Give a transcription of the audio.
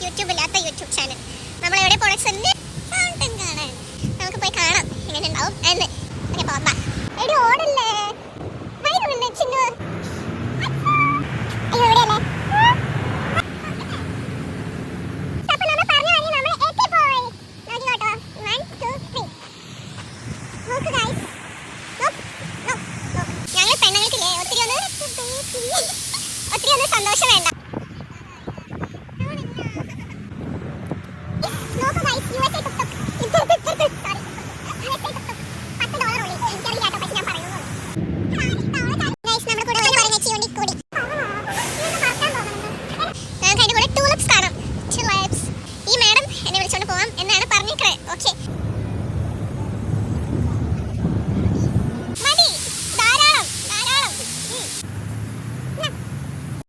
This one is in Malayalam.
യൂട്യൂബ് ഇല്ലാത്ത യൂട്യൂബ് ചാനൽ. നമ്മൾ എവിടെ പോണേ കാണാൻ നമുക്ക് പോയി കാണാം എങ്ങനെ ഉണ്ടാവും എന്ന്. ഓക്കെ പോകാം. എടി ഓടല്ലേ ചിന്നു. അയ്യോ എവിടെയല്ലേ ഒത്തിരി ഒന്നും സന്തോഷം വേണ്ട. ഈ മാഡം എന്നെ വിളിച്ചോണ്ട് പോവാം എന്ന്